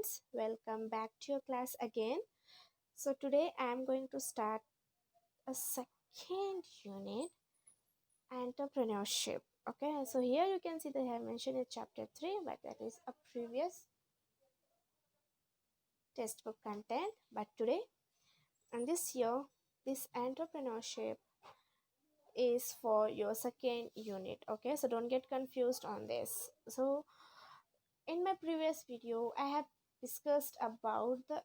students, welcome back to your class again. So today I am going to start a second unit, entrepreneurship. Okay, so here you can see they have mentioned in chapter 3, but that is a previous textbook content. But today and this year, this entrepreneurship is for your second unit. Okay, so don't get confused on this. So in my previous video, I have discussed about the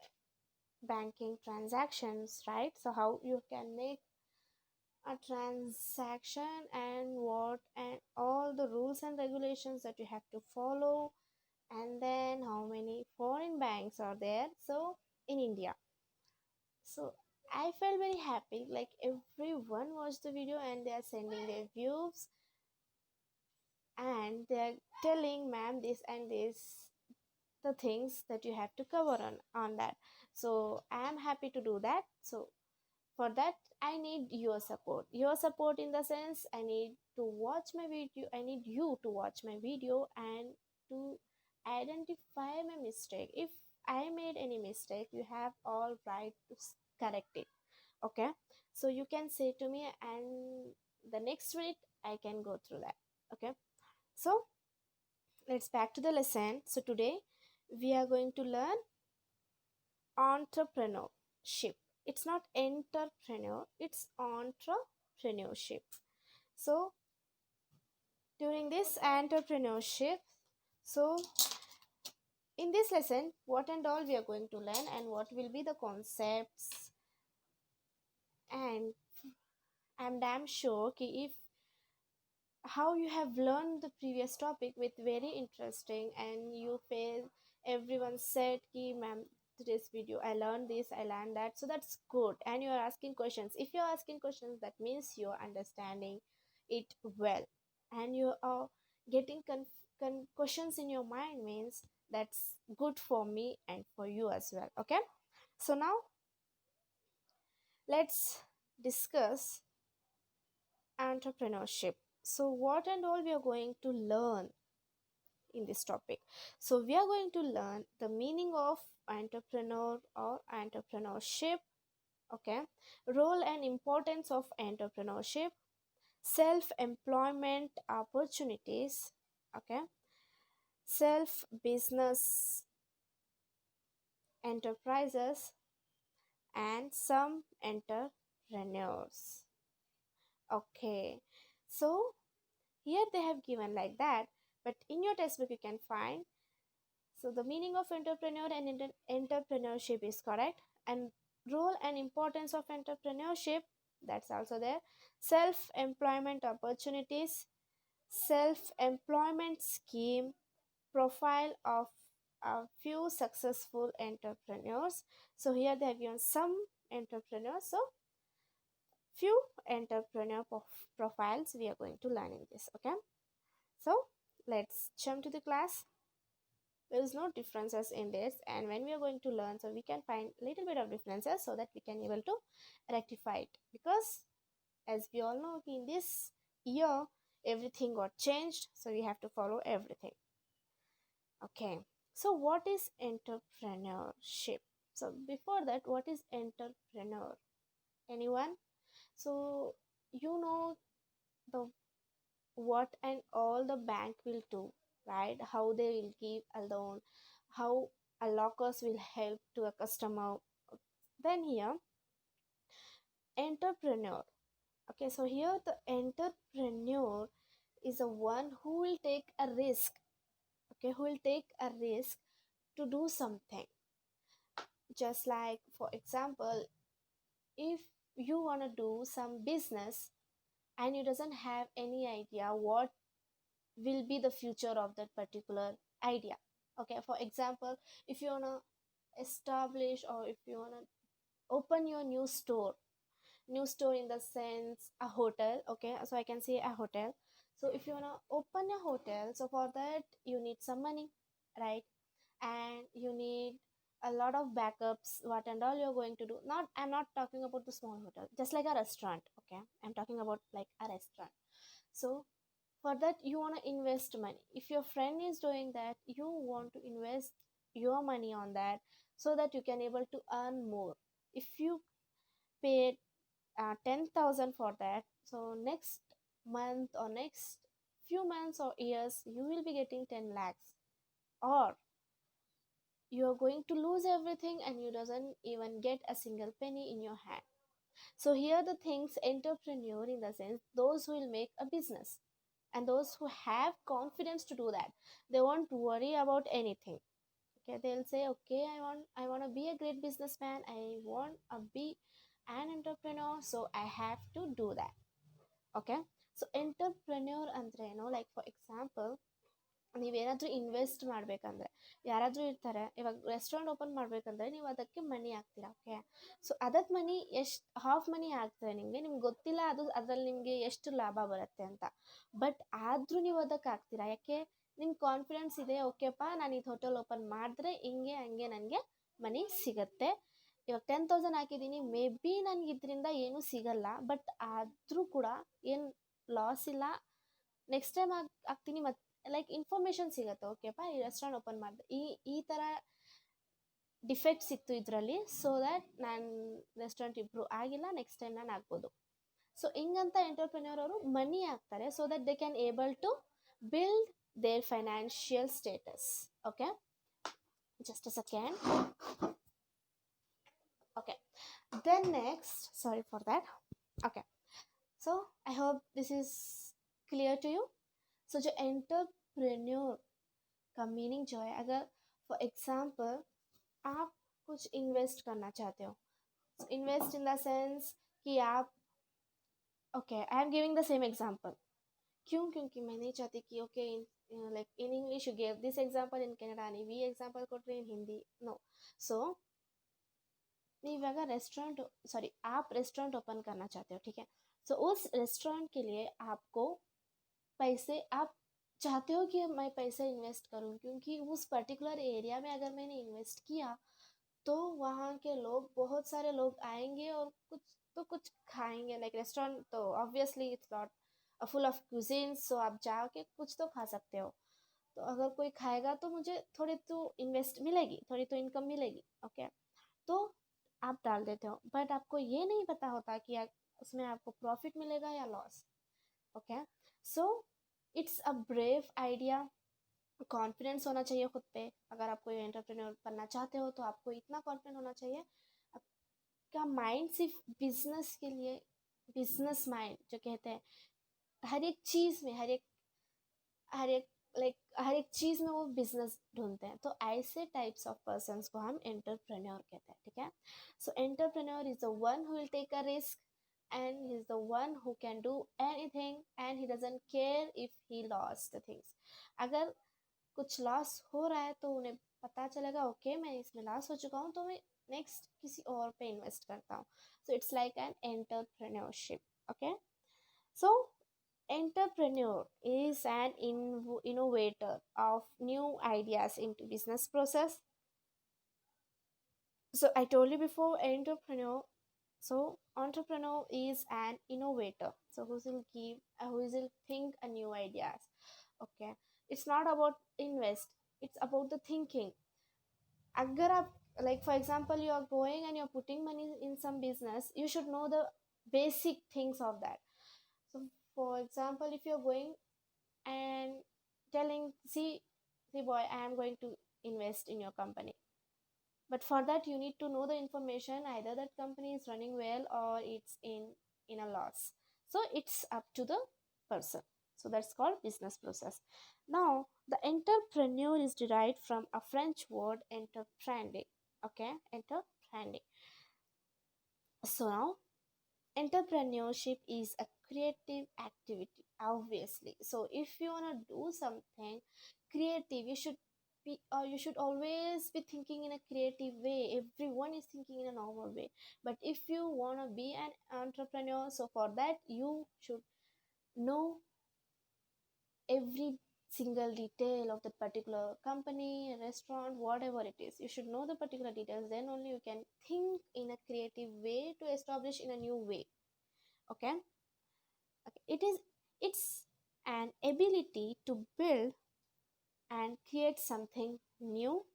banking transactions, right? So how you can make a transaction and what and all the rules and regulations that you have to follow, and then how many foreign banks are there so in India. So I felt very happy, like everyone watched the video and they are sending their views and they are telling ma'am this and this, the things that you have to cover on that. So I am happy to do that. So for that I need your support in the sense I need to watch my video, I need you to watch my video and to identify my mistake. If I made any mistake, you have all right to correct it. Okay, so you can say to me and the next week I can go through that. Okay, so let's back to the lesson. So today we are going to learn entrepreneurship. It's not entrepreneur, it's entrepreneurship. So during this entrepreneurship, so in this lesson, what and all we are going to learn and what will be the concepts, and I'm damn sure ki if how you have learned the previous topic with very interesting and you feel everyone said ki ma'am today's video I learned this, I learned that, so that's good. And you are asking questions. If you're asking questions, that means you're understanding it well, and you are getting questions in your mind, means that's good for me and for you as well. Okay, so now let's discuss entrepreneurship. So what and all we are going to learn in this topic. So we are going to learn the meaning of entrepreneur or entrepreneurship, okay, role and importance of entrepreneurship, self-employment opportunities, okay, self business enterprises, and some entrepreneurs. Okay, so here they have given like that, but in your textbook you can find. So the meaning of entrepreneur and entrepreneurship is correct, and role and importance of entrepreneurship, that's also there. Self-employment opportunities, self-employment scheme, profile of a few successful entrepreneurs. So here they have given some entrepreneurs, so few entrepreneur profiles we are going to learn in this. Okay, so let's jump to the class. There is no differences in this, and when we are going to learn, so we can find little bit of differences so that we can able to rectify it, because as we all know in this year everything got changed, so we have to follow everything. Okay, so what is entrepreneurship? So before that, what is entrepreneur? Anyone? So you know the what and all the bank will do, right? How they will give a loan, how a lockers will help to a customer. Then here entrepreneur. Okay, so here the entrepreneur is a one who will take a risk. Okay, who will take a risk to do something. Just like for example, if you want to do some business and you doesn't have any idea what will be the future of that particular idea. Okay, for example, if you want to establish or if you want to open your new store in the sense a hotel. Okay, so I can say a hotel. So if you want to open a hotel, so for that you need some money, right? And you need a lot of backups, what and all you're going to do. Not, I'm not talking about the small hotel, just like a restaurant. Okay, I'm talking about like a restaurant. So for that you want to invest money. If your friend is doing that, you want to invest your money on that, so that you can able to earn more. If you paid 10,000 for that, so next month or next few months or years you will be getting 10 lakhs, or you are going to lose everything and you doesn't even get a single penny in your hand. So here the things, entrepreneur in the sense those who will make a business, and those who have confidence to do that, they won't worry about anything. Okay, they'll say, okay, I want to be a great businessman, I want to be an entrepreneur, so I have to do that. Okay, so entrepreneur ಅಂದ್ರೆ ಏನು, like for example ನೀವೇನಾದರೂ invest ಮಾಡಬೇಕಂದ್ರೆ, ಯಾರಾದರೂ ಇರ್ತಾರೆ ಇವಾಗ restaurant open ಮಾಡಬೇಕಂದ್ರೆ ನೀವು ಅದಕ್ಕೆ ಮನಿ ಹಾಕ್ತೀರಾ. ಓಕೆ, ಸೊ ಅದಕ್ಕೆ ಮನಿ ಎಷ್ಟು ಹಾಫ್ ಮನಿ ಆಗ್ತದೆ ನಿಮ್ಗೆ ಗೊತ್ತಿಲ್ಲ ಅದು ಅದರಲ್ಲಿ ನಿಮಗೆ ಎಷ್ಟು ಲಾಭ ಬರುತ್ತೆ ಅಂತ. ಬಟ್ ಆದರೂ ನೀವು ಅದಕ್ಕೆ ಹಾಕ್ತೀರಾ, ಯಾಕೆ? ನಿಮ್ಗೆ ಕಾನ್ಫಿಡೆನ್ಸ್ ಇದೆ, ಓಕೆಪ್ಪ ನಾನು ಇದು ಹೋಟೆಲ್ ಓಪನ್ ಮಾಡಿದ್ರೆ ಹಿಂಗೆ ಹಂಗೆ ನನಗೆ ಮನಿ ಸಿಗತ್ತೆ. ಇವಾಗ 10,000 ಹಾಕಿದ್ದೀನಿ, ಮೇ ಬಿ ನನಗೆ ಇದರಿಂದ ಏನೂ ಸಿಗಲ್ಲ, ಬಟ್ ಆದರೂ ಕೂಡ ಏನು ಲಾಸ್ ಇಲ್ಲ. ನೆಕ್ಸ್ಟ್ ಟೈಮ್ ಹಾಕ್ತೀನಿ, ಮತ್ತು ಲೈಕ್ ಇನ್ಫಾರ್ಮೇಷನ್ ಸಿಗುತ್ತೆ, ಓಕೆಪ್ಪ ಈ ರೆಸ್ಟೋರೆಂಟ್ ಓಪನ್ ಮಾಡಿದೆ, ಈ ಥರ ಡಿಫೆಕ್ಟ್ಸ್ ಇತ್ತು ಇದರಲ್ಲಿ, ಸೊ ದ್ಯಾಟ್ ನಾನು ರೆಸ್ಟೋರೆಂಟ್ ಇಂಪ್ರೂವ್ ಆಗಿಲ್ಲ, ನೆಕ್ಸ್ಟ್ ಟೈಮ್ ನಾನು ಆಗ್ಬೋದು. ಸೊ ಹಿಂಗಂತ ಎಂಟರ್ಪ್ರಿನ್ಯೂರ್ ಅವರು ಮನಿ ಹಾಕ್ತಾರೆ, so that they can able to build their financial status. Okay, just a second. Okay, then next, sorry for that. Okay, so I hope this is clear to you. So जो entrepreneur का meaning जो है, अगर for example आप कुछ invest करना चाहते हो, इन्वेस्ट इन द सेंस कि आप, okay I am giving the same example. क्यों? क्योंकि मैं नहीं चाहती कि okay like in English you give this example, in Kannada ನೀವು ಈ एग्जांपल ಕೊಟ್ರೆ in Hindi no. So restaurant sorry आप रेस्टोरेंट ओपन करना चाहते हो, ठीक है. सो उस रेस्टोरेंट के लिए आपको पैसे, आप चाहते हो कि मैं पैसे इन्वेस्ट करूं, क्योंकि उस पर्टिकुलर एरिया में अगर मैंने इन्वेस्ट किया तो वहाँ के लोग, बहुत सारे लोग आएंगे और कुछ खाएंगे. लाइक रेस्टोरेंट तो obviously it's not full of cuisines, so आप जाके कुछ तो खा सकते हो. तो अगर कोई खाएगा तो मुझे थोड़ी तो इन्वेस्ट मिलेगी, थोड़ी तो इनकम मिलेगी. ओके, तो आप डाल देते हो, बट आपको ये नहीं पता होता कि उसमें आपको प्रॉफिट मिलेगा या loss. Okay, so it's a brave idea. Confidence होना चाहिए खुद पे. अगर आप कोई एंटरप्रेन्योर बनना चाहते हो तो आपको इतना कॉन्फिडेंट होना चाहिए. आपका माइंड सिर्फ बिजनेस के लिए, बिजनेस माइंड जो कहते हैं, हर एक चीज़ में, हर एक चीज़ में वो बिजनेस ढूंढते हैं. तो ऐसे टाइप्स ऑफ पर्सन्स को हम एंटरप्रेन्योर कहते हैं, ठीक है. So entrepreneur is the one who will take a risk, and he's the one who can do anything, and he doesn't care if he lost the things. अगर कुछ loss हो रहा है तो उन्हें पता चलेगा, ओके मैं इसमें लॉस हो चुका हूँ, तो मैं नेक्स्ट किसी और पे इन्वेस्ट करता हूँ. So it's like an entrepreneurship. Okay, so entrepreneur is an innovator of new ideas into business process. So I told you before, entrepreneur, so entrepreneur is an innovator, so who will think a new ideas. Okay, it's not about invest, it's about the thinking. Agar aap, like for example you are going and you're putting money in some business, you should know the basic things of that. So for example, if you're going and telling, see boy, I am going to invest in your company, but for that you need to know the information, either that company is running well or it's in a loss. So it's up to the person. So that's called business process. Now the entrepreneur is derived from a French word entreprendre. Okay, entreprendre. So now entrepreneurship is a creative activity, obviously. So if you want to do something creative, you should always be thinking in a creative way. Everyone is thinking in a normal way, but if you want to be an entrepreneur, so for that you should know every single detail of the particular company, restaurant, whatever it is. You should know the particular details, then only you can think in a creative way to establish in a new way. Okay, it's an ability to build and create something new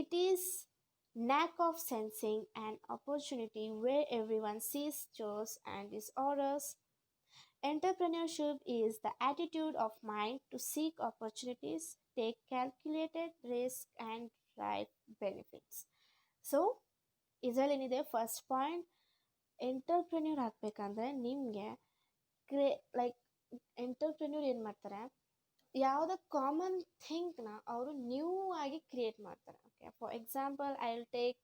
It is knack of sensing an opportunity where everyone sees chores and disorders. Entrepreneurship is the attitude of mind to seek opportunities, take calculated risk, and drive benefits. So ಇದರಲ್ಲಿ ಏನಿದೆ first point, ಎಂಟರ್ಪ್ರೆನ್ಯೂರ್ ಆಗಬೇಕಂದ್ರೆ ನಿಮಗೆ like ಎಂಟರ್ಪ್ರೆನ್ಯೂರ್ ಏನು ಮಾಡ್ತಾರೆ, ಯಾವುದೋ common ಥಿಂಕ್ನ ಅವರು new ಆಗಿ create ಮಾಡ್ತಾರೆ. Okay, for example I will take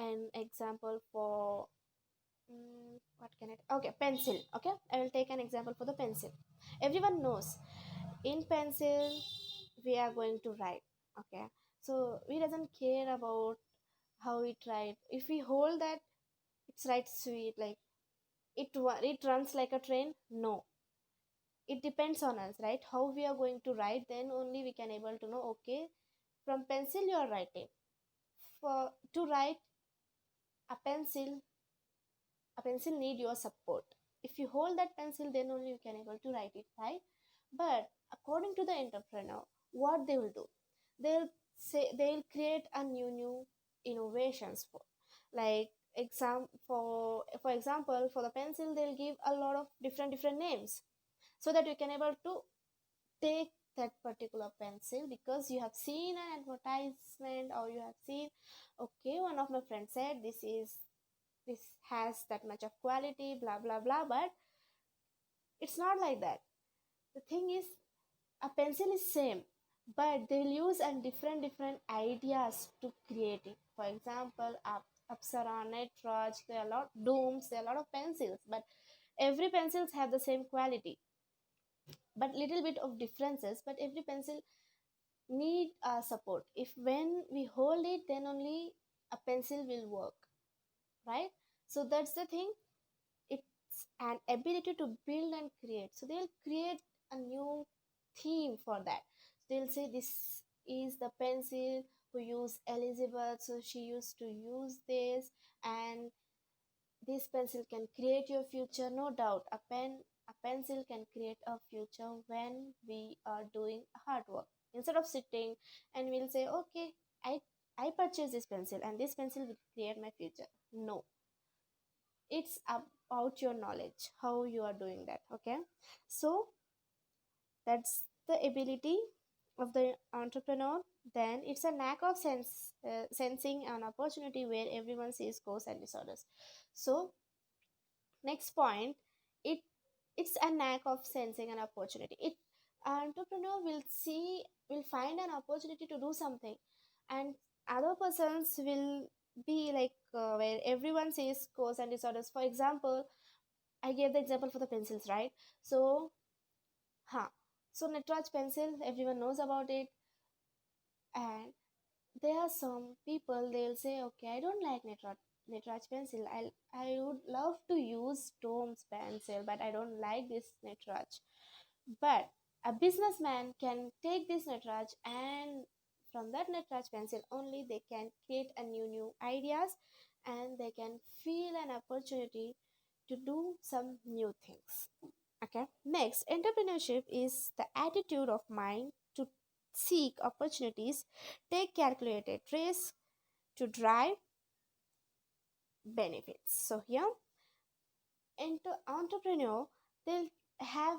an example for what can it, okay, pencil. Okay, I will take an example for the pencil. Everyone knows in pencil we are going to write. Okay, so we doesn't care about how we write. If we hold that, it's right sweet, like it runs like a train. No, it depends on us, right? How we are going to write, then only we can able to know, okay, from pencil you are writing. For to write a pencil need your support. If you hold that pencil, then only you can able to write it, right? But according to the entrepreneur, what they will do, they'll they'll create a new innovations for, like for example, for the pencil they'll give a lot of different names, so that you can able to take that particular pencil because you have seen an advertisement, or you have seen, okay, one of my friends said this has that much of quality, blah blah blah. But it's not like that. The thing is, a pencil is same, but they'll use and different ideas to create it. For example, Apsara, Netraj, there are a lot dooms, there are a lot of pencils, but every pencils have the same quality, but little bit of differences. But every pencil need support. If when we hold it, then only a pencil will work, right? So that's the thing. It's an ability to build and create. So they'll create a new theme for that. They'll say this is the pencil who used Elizabeth, so she used to use this, and this pencil can create your future. No doubt, a pencil can create a future when we are doing hard work. Instead of sitting and we'll say, okay, I purchase this pencil and this pencil will create my future. No, it's about your knowledge, how you are doing that. Okay, so that's the ability of the entrepreneur. Then it's a knack of sensing an opportunity where everyone sees cause and disorders. So next point, it it's a knack of sensing an opportunity. It entrepreneur will find an opportunity to do something, and other persons will be like where everyone says cause and disorders. For example, I gave the example for the pencils, right? So so Netraj pencil, everyone knows about it, and there are some people they'll say, okay, I don't like Netraj pencil. I would love to use Tom's pencil, but I don't like this Netraj. But a businessman can take this Netraj, and from that Netraj pencil only they can create a new ideas, and they can feel an opportunity to do some new things. Okay, next, entrepreneurship is the attitude of mind to seek opportunities, take calculated risks to drive benefits. So here, entrepreneur, they'll have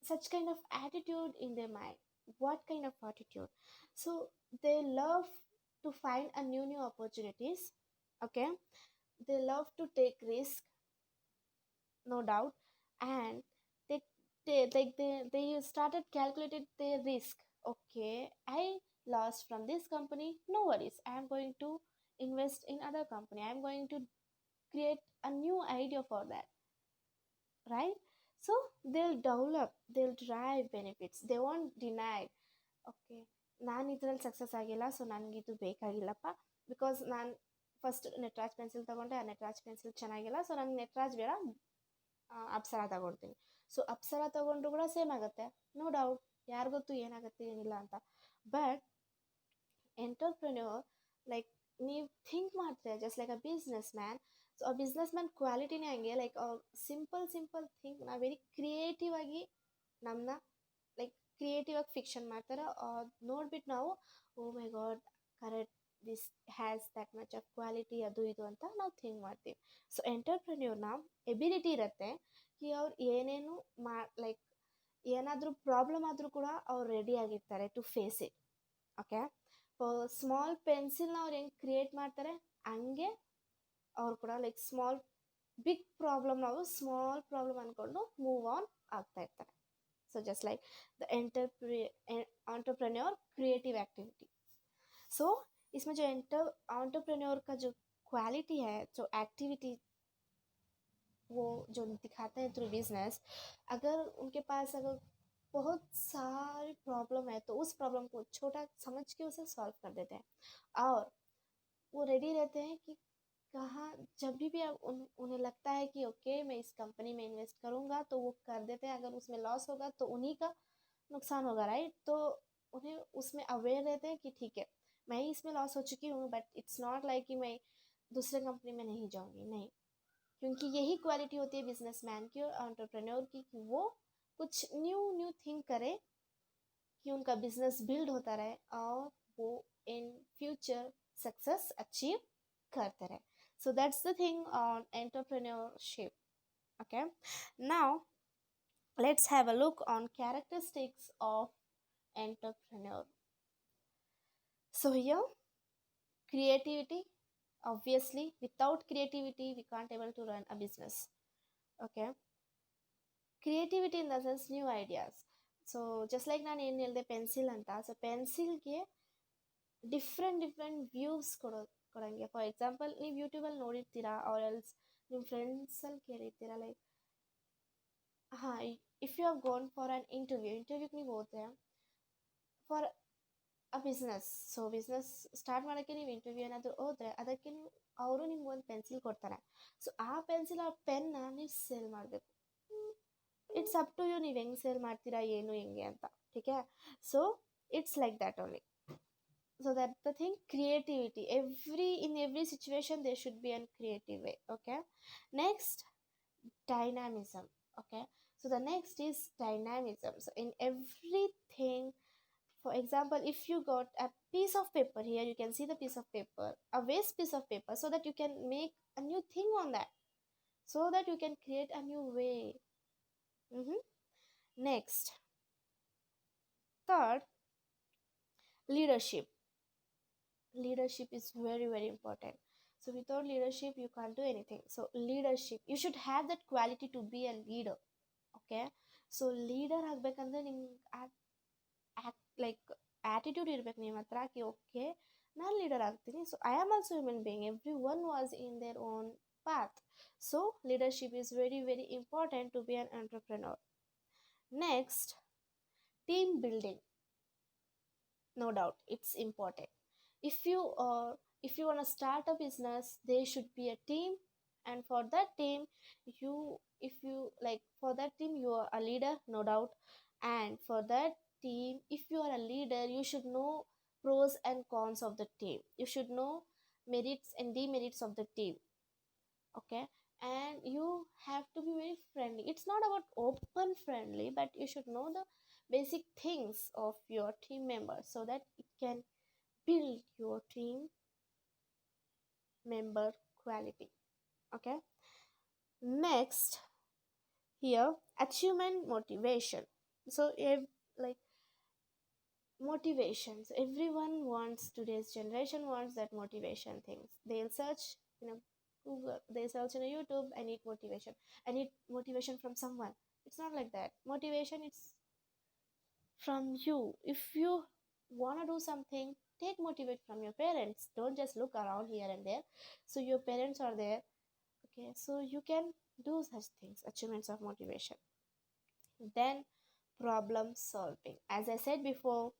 such kind of attitude in their mind. What kind of attitude? So they love to find a new opportunities. Okay, they love to take risk, no doubt, and they they started calculated their risk. Okay, I lost from this company, no worries, I am going to invest in other company, I am going to create a new idea for that, right? So they'll drive benefits, they won't deny. Okay, ನಾನು ಇದರಲ್ಲಿ success ಆಗಿಲ್ಲ, so ನನಗಿದು ಬೇಕಾಗಿಲ್ಲಪ್ಪ, because ನಾನು first ನೆಟ್ರಾಜ್ pencil ತೊಗೊಂಡೆ, ಆ ನೆಟ್ರಾಜ್ pencil ಚೆನ್ನಾಗಿಲ್ಲ, so ನಂಗೆ ನೆಟ್ರಾಜ್ ಬೇಡ, ಅಪ್ಸರ ತಗೊಳ್ತೀನಿ. ಸೊ ಅಪ್ಸರ ತೊಗೊಂಡ್ರು ಕೂಡ ಸೇಮ್ ಆಗುತ್ತೆ, ನೋ ಡೌಟ್, ಯಾರು ಗೊತ್ತು ಏನಾಗುತ್ತೆ ಏನಿಲ್ಲ ಅಂತ. ಬಟ್ ಎಂಟರ್ಪ್ರೆನ್ಯೂರ್, ಲೈಕ್ ನೀವು ಥಿಂಕ್ ಮಾಡ್ತೀರ just like a business man. So ಆ ಬಿಸ್ನೆಸ್ ಮ್ಯಾನ್ ಕ್ವಾಲಿಟಿನೇ ಹಂಗೆ, ಲೈಕ್ ಸಿಂಪಲ್ ಥಿಂಕ್, ನಾವು ವೆರಿ ಕ್ರಿಯೇಟಿವ್ ಆಗಿ ನಮ್ಮನ್ನ ಲೈಕ್ ಕ್ರಿಯೇಟಿವ್ ಆಗಿ ಫಿಕ್ಷನ್ ಮಾಡ್ತಾರೆ. ನೋಡ್ಬಿಟ್ಟು ನಾವು, oh my god, correct, this has that much of quality ಅದು ಇದು ಅಂತ ನಾವು ಥಿಂಕ್ ಮಾಡ್ತೀವಿ. ಸೊ ಎಂಟರ್ಪ್ರೆನ್ಯೂರ್ನ ಎಬಿಲಿಟಿ ಇರುತ್ತೆ ಕಿ ಅವ್ರು ಏನೇನು ಲೈಕ್ ಏನಾದರೂ ಪ್ರಾಬ್ಲಮ್ ಆದರೂ ಕೂಡ ಅವ್ರು ರೆಡಿ ಆಗಿರ್ತಾರೆ to face it. Okay, small ಪೆನ್ಸಿಲ್ನ ಅವ್ರು ಹೆಂಗೆ ಕ್ರಿಯೇಟ್ ಮಾಡ್ತಾರೆ ಹಂಗೆ ಅವ್ರು ಕೂಡ ಲೈಕ್ ಬಿಗ್ ಪ್ರಾಬ್ಲಮ್ ನಾವು ಸ್ಮಾಲ್ ಪ್ರಾಬ್ಲಮ್ ಅಂದ್ಕೊಂಡು ಮೂವ್ ಆನ್ ಆಗ್ತಾ ಇರ್ತಾರೆ. So just like the entrepreneur creative activity. So इसमें जो entrepreneur का जो क्वालिटी है, जो एक्टिविटी वो जो दिखाते हैं थ्रू बिजनेस, अगर उनके पास अगर बहुत सारी प्रॉब्लम है तो उस प्रॉब्लम को छोटा समझ के उसे सॉल्व कर देते हैं और वो रेडी रहते हैं कि कहाँ जब भी उन्हें लगता है कि ओके मैं इस कंपनी में इन्वेस्ट करूँगा तो वो कर देते हैं. अगर उसमें लॉस होगा तो उन्हीं का नुकसान होगा, राइट. तो उन्हें उसमें अवेयर रहते हैं कि ठीक है मैं ही इसमें लॉस हो चुकी हूँ बट इट्स नॉट लाइक कि मैं दूसरे कंपनी में नहीं जाऊँगी, नहीं. क्योंकि यही क्वालिटी होती है बिजनेसमैन की और एंटरप्रेन्योर की कि वो कुछ न्यू थिंग करे कि उनका बिजनेस बिल्ड होता रहे और वो इन फ्यूचर सक्सेस अचीव करते रहे. So that's the thing on entrepreneurship. Okay, now let's have a look on characteristics of entrepreneur. So here, creativity. Obviously without creativity we can't able to run a business. Okay, creativity in the sense new ideas. So just like ನಾನು ಏನು ಹೇಳಿದೆ pencil ಅಂತ, so ಪೆನ್ಸಿಲ್ಗೆ different views ಕೊಡೋಂಗೆ. For example ನೀವು ಯೂಟ್ಯೂಬಲ್ಲಿ ನೋಡಿರ್ತೀರಾ or else ನಿಮ್ಮ ಫ್ರೆಂಡ್ಸಲ್ಲಿ ಕೇಳಿರ್ತೀರಾ ಲೈಕ್ ಹಾಂ if you have gone for an ಇಂಟರ್ವ್ಯೂಗೆ ನೀವು ಹೋದ್ರೆ for a business. So business start ಮಾಡೋಕ್ಕೆ ನೀವು ಇಂಟರ್ವ್ಯೂ ಏನಾದರೂ ಹೋದರೆ ಅದಕ್ಕೆ ಅವರು ನಿಮ್ಗೆ ಒಂದು ಪೆನ್ಸಿಲ್ ಕೊಡ್ತಾರೆ. ಸೊ ಆ ಪೆನ್ಸಿಲ್ ಆ ಪೆನ್ನ ನೀವು ಸೇಲ್ ಮಾಡಬೇಕು. ಇಟ್ಸ್ ಅಪ್ ಟು ಯು ನೀವು ಹೆಂಗೆ ಸೇಲ್ ಮಾಡ್ತೀರಾ ಏನು ಹೆಂಗೆ ಅಂತ. ठीक है, so it's like that only. So that's the thing, creativity. In every situation there should be a creative way. Okay, next, dynamism. Okay, so the next is dynamism. So in everything, for example, if you got a piece of paper, here you can see the piece of paper, a waste piece of paper, so that you can make a new thing on that, so that you can create a new way. Next, third, leadership. Leadership is very important. So without leadership you can't do anything. So leadership, you should have that quality to be a leader. Okay, so leader ಆಗಬೇಕಂದ್ರೆ ನಿಮ್ಗೆ like attitude ಇರಬೇಕು ನಿಮ್ಮ ಹತ್ರ ಕಿ okay ನಾನು leader ಆಗ್ತೀನಿ. So I am also human being, every one was in their own path. So leadership is very important to be an entrepreneur. Next, team building. No doubt it's important. If you want to start a business, there should be a team, and for that team you are a leader, no doubt. And for that team, if you are a leader, you should know pros and cons of the team. You should know merits and demerits of the team. Okay, and you have to be very friendly. It's not about open friendly, but you should know the basic things of your team members so that it can build your team member quality. Okay, next, here, achievement motivation. So like motivation, so everyone wants, today's generation wants that motivation things. They'll search Google, they search in YouTube, I need motivation from someone. It's not like that. Motivation is from you. If you want to do something, take motivate from your parents. Don't just look around here and there. So your parents are there. Okay, so you can do such things, achievements of motivation. Then problem solving. As I said before,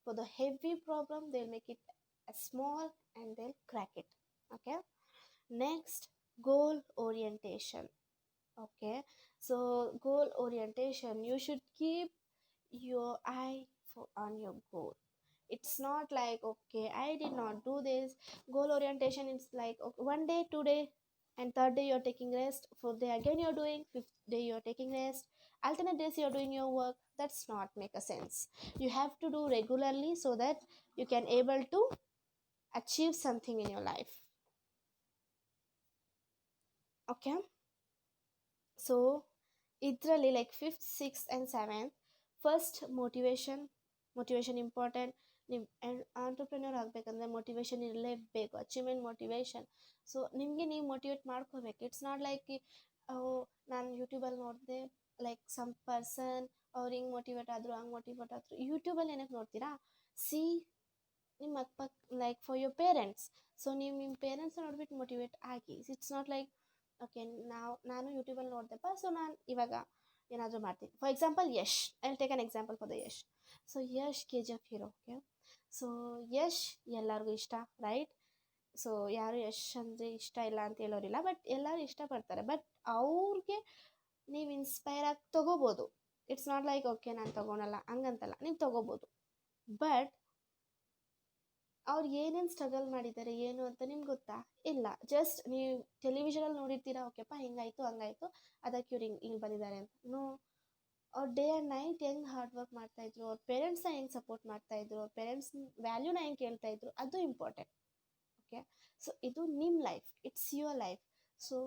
for the heavy problem they'll make it as small and they'll crack it. Okay, next, goal orientation. Okay, so goal orientation, you should keep your eye on your goal. It's not like okay I did not do this. Goal orientation is like okay, one day, 2 day, and third day you're taking rest, fourth day again you're doing, fifth day you're taking rest, alternate days you're doing your work. That's not make a sense. You have to do regularly so that you can able to achieve something in your life. Okay, so idರಲ್ಲಿ like fifth, sixth and seventh, first motivation important. ನೀವು ಆಂಟರ್ಪ್ರಿನ್ಯೂರ್ ಆಗಬೇಕಂದ್ರೆ motivation ಇರಲೇಬೇಕು, achievement motivation. So ನಿಮಗೆ ನೀವು motivate ಮಾಡ್ಕೋಬೇಕು. It's not like ನಾನು ಯೂಟ್ಯೂಬಲ್ಲಿ ನೋಡಿದೆ like some person ಅವ್ರು ಹಿಂಗೆ ಮೋಟಿವೇಟ್ ಆದರು, ಹಂಗೆ ಮೋಟಿವೇಟ್ ಆದರು. ಯೂಟ್ಯೂಬಲ್ಲಿ ಏನಕ್ಕೆ ನೋಡ್ತೀರಾ? ಸಿ ನಿಮ್ಮ ಅಕ್ಕಪಕ್ಕ like for your parents. So ನೀವು ನಿಮ್ಮ ಪೇರೆಂಟ್ಸ್ ನೋಡ್ಬಿಟ್ಟು ಮೋಟಿವೇಟ್ ಆಗಿ. ಇಟ್ಸ್ ನಾಟ್ ಲೈಕ್ ಓಕೆ ನಾನು ಯೂಟ್ಯೂಬಲ್ಲಿ ನೋಡ್ದೆಪ್ಪ ಸೊ ನಾನು ಇವಾಗ ಏನಾದರೂ ಮಾಡ್ತೀನಿ. For example Yash, I will take an example for the Yash. So Yash KGF hero. Okay, so Yash ಎಲ್ಲರಿಗೂ ಇಷ್ಟ, ರೈಟ್? ಸೊ ಯಾರು ಯಶ್ ಅಂದರೆ ಇಷ್ಟ ಇಲ್ಲ ಅಂತ ಹೇಳೋರಿಲ್ಲ, ಬಟ್ ಎಲ್ಲರೂ ಇಷ್ಟಪಡ್ತಾರೆ. ಬಟ್ ಅವ್ರಿಗೆ ನೀವು ಇನ್ಸ್ಪೈರ್ ಆಗಿ ತೊಗೋಬೋದು. ಇಟ್ಸ್ ನಾಟ್ ಲೈಕ್ ಓಕೆ ನಾನು ತೊಗೊಳಲ್ಲ ಹಂಗಂತಲ್ಲ, ನೀವು ತೊಗೋಬೋದು. ಬಟ್ ಅವ್ರು ಏನೇನು ಸ್ಟ್ರಗಲ್ ಮಾಡಿದ್ದಾರೆ ಏನು ಅಂತ ನಿಮ್ಗೆ ಗೊತ್ತಾ? ಇಲ್ಲ. ಜಸ್ಟ್ ನೀವು ಟೆಲಿವಿಷನಲ್ಲಿ ನೋಡಿರ್ತೀರಾ, ಓಕೆಪ್ಪ ಹಿಂಗಾಯಿತು ಹಂಗಾಯಿತು ಅದಕ್ಕೆ ಇವ್ರು ಹಿಂಗೆ ಬಂದಿದ್ದಾರೆ ಅಂತ. ನೋ, ಅವ್ರು ಡೇ ಆ್ಯಂಡ್ ನೈಟ್ ಹೆಂಗೆ ಹಾರ್ಡ್ ವರ್ಕ್ ಮಾಡ್ತಾಯಿದ್ರು, ಅವ್ರ ಪೇರೆಂಟ್ಸ್ನ ಹೆಂಗೆ ಸಪೋರ್ಟ್ ಮಾಡ್ತಾಯಿದ್ರು, ಅವ್ರ ಪೇರೆಂಟ್ಸ್ ವ್ಯಾಲ್ಯೂನ ಹೆಂಗೆ ಕೇಳ್ತಾಯಿದ್ರು, ಅದು ಇಂಪಾರ್ಟೆಂಟ್. ಓಕೆ, ಸೊ ಇದು ನಿಮ್ಮ life, it's your life. So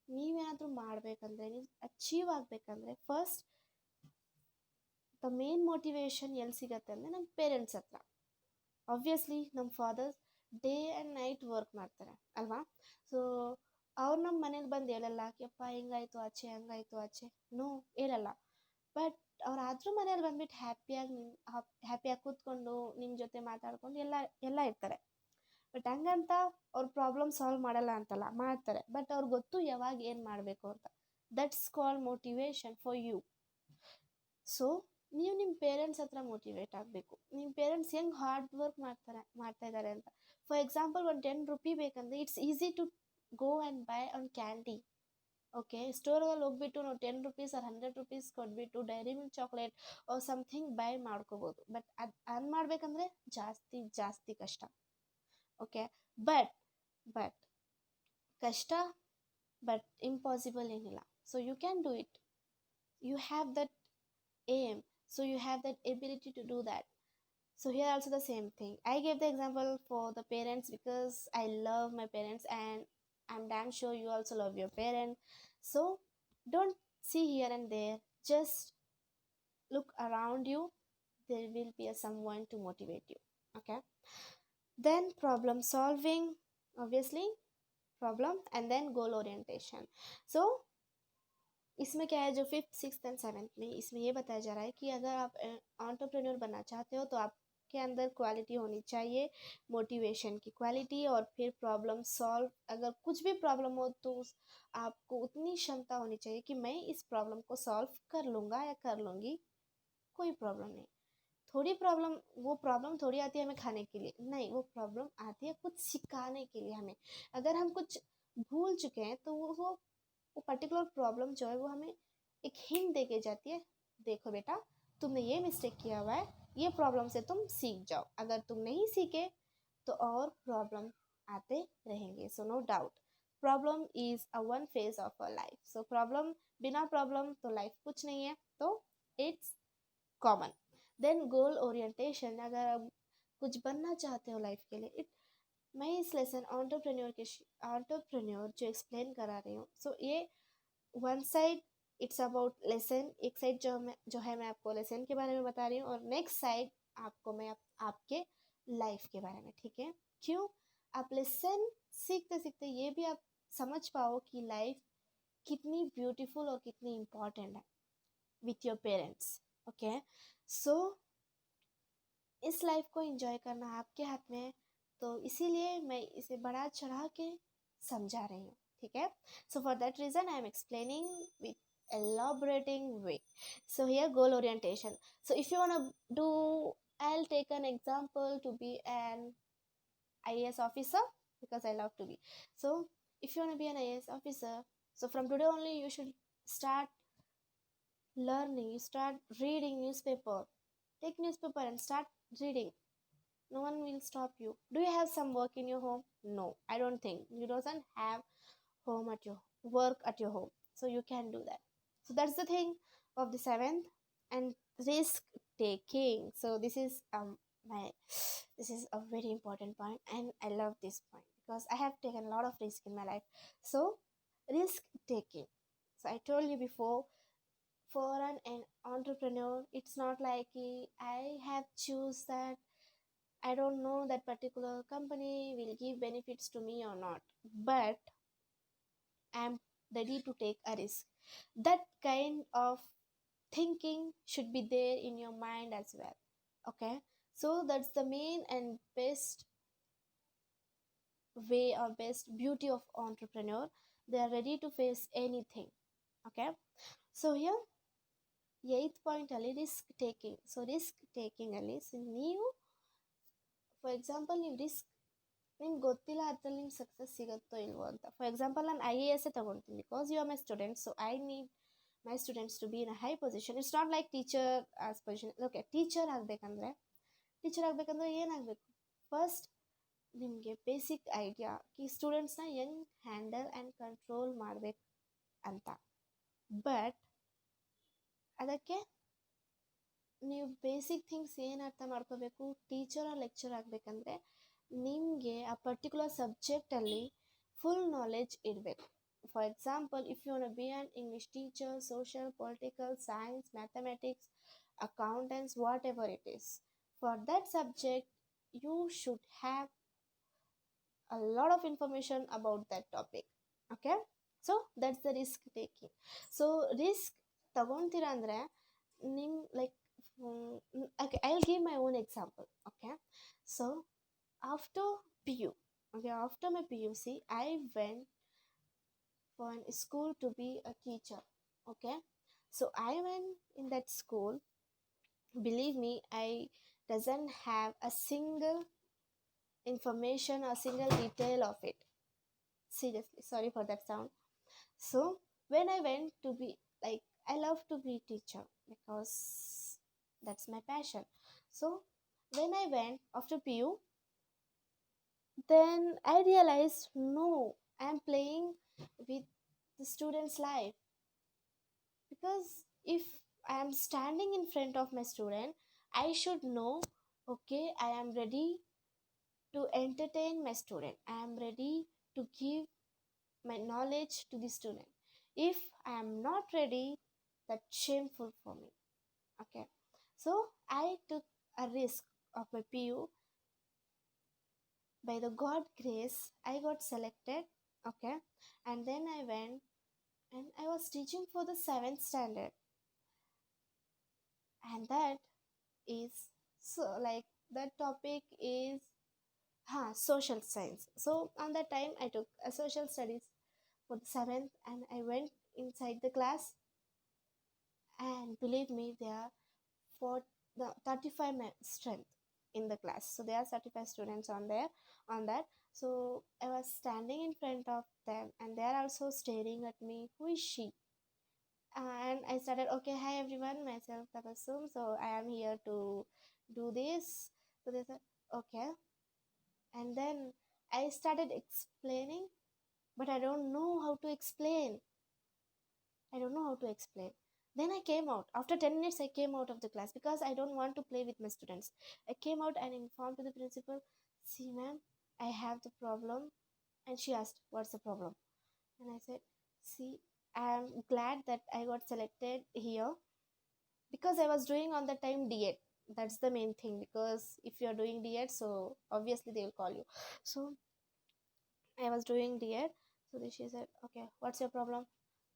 ನೀವೇನಾದರೂ ಮಾಡಬೇಕಂದ್ರೆ, ನೀವು ಅಚೀವ್ ಆಗಬೇಕಂದ್ರೆ ಫಸ್ಟ್ ದ ಮೇನ್ ಮೋಟಿವೇಶನ್ ಎಲ್ಲಿ ಸಿಗತ್ತೆ ಅಂದರೆ ನಮ್ಮ ಪೇರೆಂಟ್ಸ್ ಹತ್ರ. ಆಬ್ವಿಯಸ್ಲಿ ನಮ್ಮ fathers day and night work ಮಾಡ್ತಾರೆ ಅಲ್ವಾ? ಸೊ ಅವ್ರು ನಮ್ಮ ಮನೇಲಿ ಬಂದು ಹೇಳಲ್ಲ ಯಪ್ಪ ಹಿಂಗಾಯಿತು ಆಚೆ ಹಂಗಾಯಿತು ಆಚೆ, ನೋ ಹೇಳಲ್ಲ. ಬಟ್ ಅವ್ರಾದರೂ ಮನೇಲಿ ಬಂದ್ಬಿಟ್ಟು ಹ್ಯಾಪಿಯಾಗಿ ಕೂತ್ಕೊಂಡು ನಿಮ್ಮ ಜೊತೆ ಮಾತಾಡ್ಕೊಂಡು ಎಲ್ಲ ಇರ್ತಾರೆ. ಬಟ್ ಹಂಗಂತ ಅವ್ರ ಪ್ರಾಬ್ಲಮ್ ಸಾಲ್ವ್ ಮಾಡಲ್ಲ ಅಂತಲ್ಲ, ಮಾಡ್ತಾರೆ. ಬಟ್ ಅವ್ರಿಗೆ ಗೊತ್ತು ಯಾವಾಗ ಏನು ಮಾಡಬೇಕು ಅಂತ. That's called motivation for you. So ನೀವು ನಿಮ್ಮ ಪೇರೆಂಟ್ಸ್ ಹತ್ರ ಮೋಟಿವೇಟ್ ಆಗಬೇಕು. ನಿಮ್ಮ ಪೇರೆಂಟ್ಸ್ ಹೆಂಗೆ ಹಾರ್ಡ್ ವರ್ಕ್ ಮಾಡ್ತಾ ಇದ್ದಾರೆ ಅಂತ. ಫಾರ್ ಎಕ್ಸಾಂಪಲ್ ಒಂದು 10 ರೂಪಿ ಬೇಕಂದರೆ it's easy to go and buy an candy. Okay, ಸ್ಟೋರಲ್ಲಿ ಹೋಗ್ಬಿಟ್ಟು ನಾವು 10 ರೂಪೀಸ್ ಆರ್ 100 ರೂಪೀಸ್ ಕೊಟ್ಬಿಟ್ಟು Dairy Milk chocolate something buy ಮಾಡ್ಕೋಬೋದು. ಬಟ್ ಅದು ಅರ್ನ್ ಮಾಡಬೇಕಂದ್ರೆ ಜಾಸ್ತಿ ಕಷ್ಟ. ಓಕೆ, ಬಟ್ ಕಷ್ಟ, ಬಟ್ ಇಂಪಾಸಿಬಲ್ ಏನಿಲ್ಲ. So you can do it. You have that aim, so you have that ability to do that. So here also the same thing. I gave the example for the parents because I love my parents and I'm damn sure you also love your parents. So don't see here and there, just look around you. There will be someone to motivate you. Okay, then problem solving, obviously problem, and then goal orientation. So इसमें क्या है, जो 5th, 6th and 7th में इसमें ये बताया जा रहा है कि अगर आप एंटरप्रेन्योर बनना चाहते हो तो आपके अंदर क्वालिटी होनी चाहिए, मोटिवेशन की क्वालिटी, और फिर प्रॉब्लम सॉल्व। अगर कुछ भी प्रॉब्लम हो तो आपको उतनी क्षमता होनी चाहिए कि मैं इस प्रॉब्लम को सॉल्व कर लूँगा या कर लूँगी, कोई प्रॉब्लम नहीं। वो प्रॉब्लम थोड़ी आती है हमें खाने के लिए, नहीं, वो प्रॉब्लम आती है कुछ सिखाने के लिए हमें। अगर हम कुछ भूल चुके हैं तो वो पर्टिकुलर प्रॉब्लम जो है वो हमें एक हिंट दे के जाती है, देखो बेटा तुमने ये मिस्टेक किया हुआ है, ये प्रॉब्लम से तुम सीख जाओ। अगर तुम नहीं सीखे तो और प्रॉब्लम आते रहेंगे। So no doubt problem is a one phase of a life. So problem, बिना प्रॉब्लम तो लाइफ कुछ नहीं है, तो it's common. Then goal orientation, अगर आप कुछ बनना चाहते हो लाइफ के लिए, मैं इस लेसन एंटरप्रेन्योर जो एक्सप्लेन करा रही हूँ, सो ये one side it's about lesson, एक साइड जो है मैं आपको लेसन के बारे में बता रही हूँ, और नेक्स्ट साइड आपको मैं आपके लाइफ के बारे में, ठीक है? क्यों? आप लेसन सीखते सीखते ये भी आप समझ पाओ कि लाइफ कितनी ब्यूटीफुल और कितनी इम्पॉर्टेंट है विथ योर पेरेंट्स। ओके, सो इस लाइफ को एंजॉय करना आपके हाथ में है, तो इसीलिए मैं इसे बढ़ा चढ़ा के समझा रही हूँ, ठीक है? So for that reason I am explaining with elaborating way. So here goal orientation. So if you want to do, I'll take an example to be an IAS officer because I love to be. So if you want to be an IAS officer, so from today only you should start learning, you start reading newspaper. Take newspaper and start reading. No one will stop you. Do you have some work in your home? No, I don't think. You don't have home at your work at your home, so you can do that. So that's the thing of the 7th. And risk taking. So this is my this is a very important point, and I love this point because I have taken a lot of risk in my life. So risk taking, so I told you before, for an entrepreneur, it's not like I have choose that I don't know that particular company will give benefits to me or not, but I'm ready to take a risk. That kind of thinking should be there in your mind as well. Okay, so that's the main and best way or best beauty of entrepreneur. They are ready to face anything. Okay, so here eighth point ಅಲ್ಲಿ risk taking. So risk taking ಅಲ್ಲಿ ನೀವು for example ನೀವು risk ನಿಮ್ಗೆ ಗೊತ್ತಿಲ್ಲ ಅದ್ರಲ್ಲಿ ನಿಮ್ಗೆ success ಸಿಗುತ್ತೋ ಇಲ್ವೋ ಅಂತ. ಫಾರ್ ಎಕ್ಸಾಂಪಲ್ ನಾನು IAS ತಗೊಳ್ತೀನಿ because you are my student, so I need my students to be in a high position. It's not like teacher as position. Okay, teacher ಆಗಬೇಕಂದ್ರೆ ಏನಾಗಬೇಕು? ಫಸ್ಟ್ ನಿಮಗೆ ಬೇಸಿಕ್ ಐಡಿಯಾ ಈ ಸ್ಟೂಡೆಂಟ್ಸ್ನ ಹೆಂಗೆ ಹ್ಯಾಂಡಲ್ ಆ್ಯಂಡ್ ಕಂಟ್ರೋಲ್ ಮಾಡಬೇಕು ಅಂತ. But ಅದಕ್ಕೆ ನೀವು basic things ಏನು ಅರ್ಥ ಮಾಡ್ಕೋಬೇಕು? ಟೀಚರ್ ಆರ್ ಲೆಕ್ಚರ್ ಆಗಬೇಕಂದ್ರೆ ನಿಮಗೆ ಆ ಪರ್ಟಿಕ್ಯುಲರ್ ಸಬ್ಜೆಕ್ಟಲ್ಲಿ ಫುಲ್ ನಾಲೆಡ್ಜ್ ಇರಬೇಕು. For example, if you want be an English teacher, social, political, science, mathematics, accountants, whatever it is, for that subject you should have a lot of information about that topic. Okay, so that's the risk taking. So risk ತಗೊಂತೀರಾ ಅಂದರೆ ನಿಮ್ like okay, I'll give my own example. Okay, so after PU, okay, after my PUC I went for a school to be a teacher. Okay, so I went in that school. Believe me, I doesn't have a single information or single detail of it. Seriously, sorry for that sound. So when I went to be, like, I love to be teacher because that's my passion. So when I went after PU, then I realized no, I'm playing with the student's life. Because if I am standing in front of my student, I should know, okay, I am ready to entertain my student, I am ready to give my knowledge to the student. If I am not ready, that's shameful for me. Okay, so I took a risk of my PU. By the God grace, I got selected. Okay, and then I went and I was teaching for the 7th standard, and that is, so like, that topic is social science. So on that time I took a social studies for the 7th, and I went inside the class, and believe me, there are for the 35 strength in the class, so there are 35 students on there, on that. So I was standing in front of them, and they are also staring at me, who is she? And I started, okay, hi everyone, myself Tabassum, so I am here to do this. So they said, okay, and then I started explaining, but I don't know how to explain. Then I came out. After 10 minutes, I came out of the class because I don't want to play with my students. I came out and informed to the principal, see, ma'am, I have the problem. And she asked, what's the problem? And I said, see, I'm glad that I got selected here because I was doing on the time D.Ed. That's the main thing, because if you're doing D.Ed, so obviously they will call you. So I was doing D.Ed. So then she said, okay, what's your problem?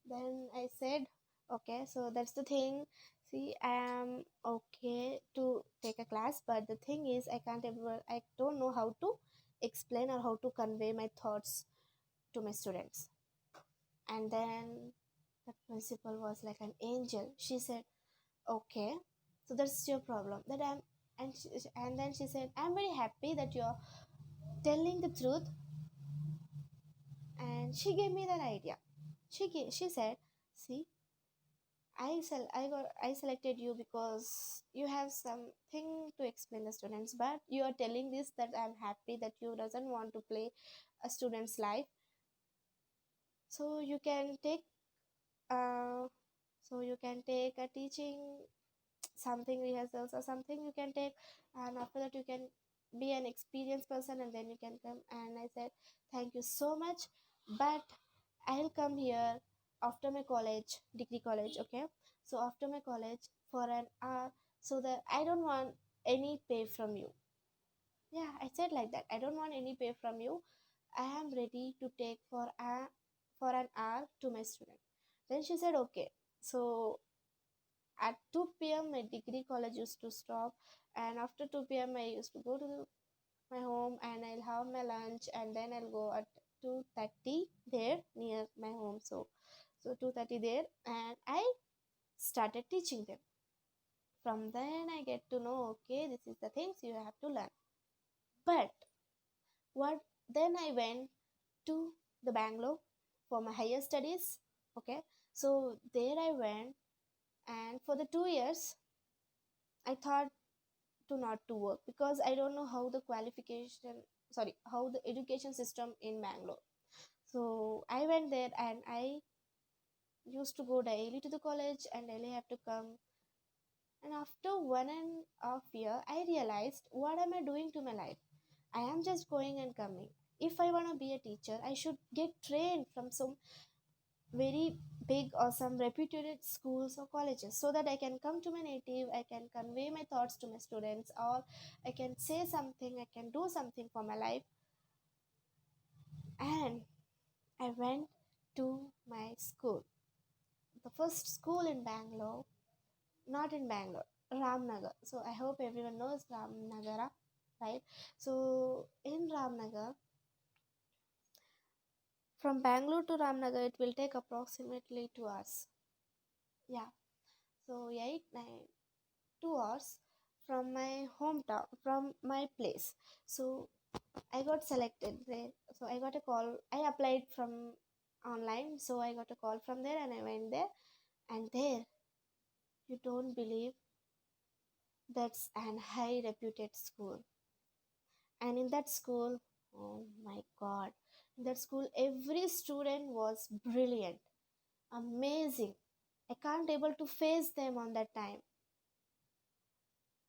Then I said, okay, so that's the thing. See, I am okay to take a class, but the thing is, I don't know how to explain or how to convey my thoughts to my students. And then the principal was like an angel. She said, okay, so that's your problem. And then she said, I'm very happy that you're telling the truth. And she gave me that idea. She said, see, I selected you because you have something to explain the students, but you are telling this that I'm happy that you doesn't want to play a student's life. So you can take a teaching something rehearsals or something you can take, and after that you can be an experienced person and then you can come. And I said, thank you so much, but I'll come here after my college, degree college, okay? So after my college for an hour, so that I don't want any pay from you. Yeah, I said like that. I don't want any pay from you. I am ready to take for an hour to my student. Then she said, okay. So at 2 p.m. my degree college used to stop, and after 2 p.m. I used to go to my home and I'll have my lunch, and then I'll go at 2:30 there near my home. So 2:30 there, and I started teaching them. From then I get to know, okay, this is the things you have to learn. But what then I went to the Bangalore for my higher studies. Okay, so there I went, and for the 2 years I thought to not to work because I don't know how the how the education system in Bangalore. So I went there and I used to go daily to the college and daily have to come. And after 1.5 years, I realized, what am I doing to my life? I am just going and coming. If I want to be a teacher, I should get trained from some very big or some reputed schools or colleges so that I can come to my native, I can convey my thoughts to my students, or I can say something, I can do something for my life. And I went to my school, the first school in Bangalore, not in Bangalore, Ramnagar. So I hope everyone knows Ramnagara, right? So in Ramnagar, from Bangalore to Ramnagar, it will take approximately 2 hours. Yeah, so 2 hours from my hometown, from my place. So I got selected there. So I got a call. I applied from online. So I got a call from there and I went there. And there, you don't believe, that's an high reputed school. And in that school, oh my god, in that school, every student was brilliant, amazing. I can't able to face them on that time.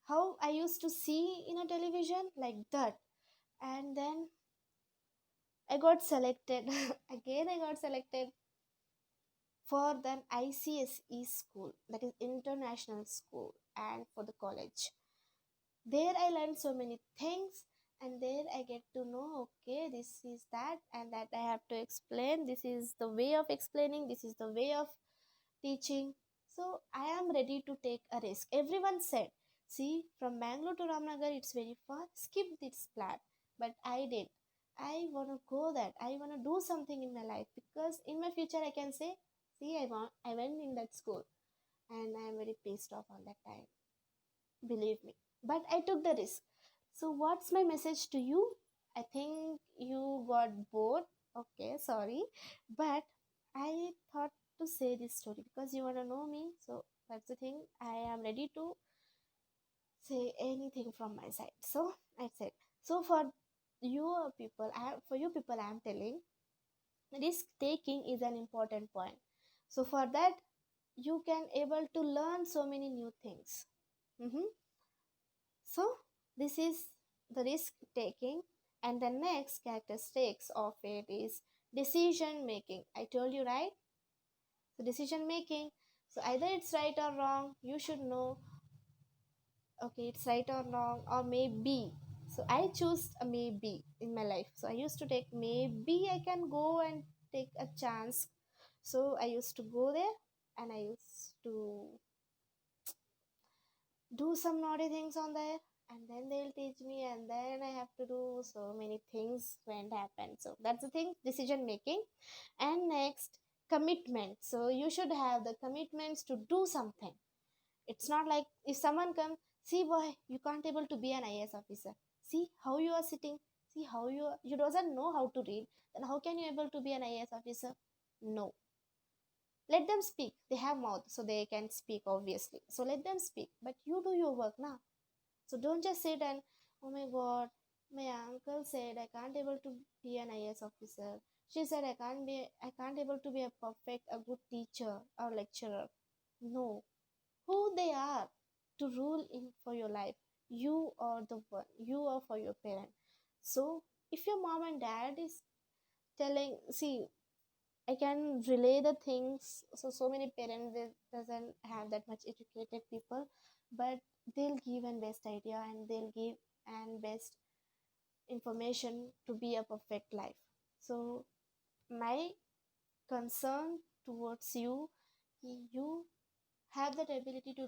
How I used to see in a television like that. And then I got selected. Again I got selected for the ICSE school, that is international school, and for the college. There I learned so many things, and there I get to know, okay, this is that, and that I have to explain. This is the way of explaining, this is the way of teaching. So I am ready to take a risk. Everyone said, see, from Bangalore to Ramnagar, it's very far, skip this plan. But I did. I want to go that. I want to do something in my life because in my future I can say, see, I went in that school and I am very pissed off all that time. Believe me. But I took the risk. So what's my message to you? I think you got bored. Okay, sorry. But I thought to say this story because you want to know me. So that's the thing. I am ready to say anything from my side. So I said, so for you people, I am telling, risk taking is an important point. So for that, you can able to learn so many new things. Mhm. So this is the risk taking, and the next characteristics of it is decision making. I told you, right? So decision making. So either it's right or wrong. You should know. Okay, it's right or wrong, or maybe. So I choose a maybe in my life. So I used to take maybe I can go and take a chance. So I used to go there and I used to do some naughty things on there, and then they'll teach me, and then I have to do so many things when it happens. So that's the thing, decision making. And next, commitment. So you should have the commitments to do something. It's not like if someone comes, see boy, you can't able to be an IAS officer, see how you are sitting, see how you doesn't know how to read, then how can you able to be an IAS officer? No, let them speak, they have mouth so they can speak, obviously, so let them speak, but you do your work now. So don't just sit and, oh my god, my uncle said I can't able to be an IAS officer, she said I can't able to be a good teacher or lecturer. No, who they are, to rule in for your life. You are the one, you are for your parent. So if your mom and dad is telling, see, I can relay the things. So many parents, they doesn't have that much educated people, but they'll give an best idea, and they'll give an best information to be a perfect life. So my concern towards you, you have that ability to do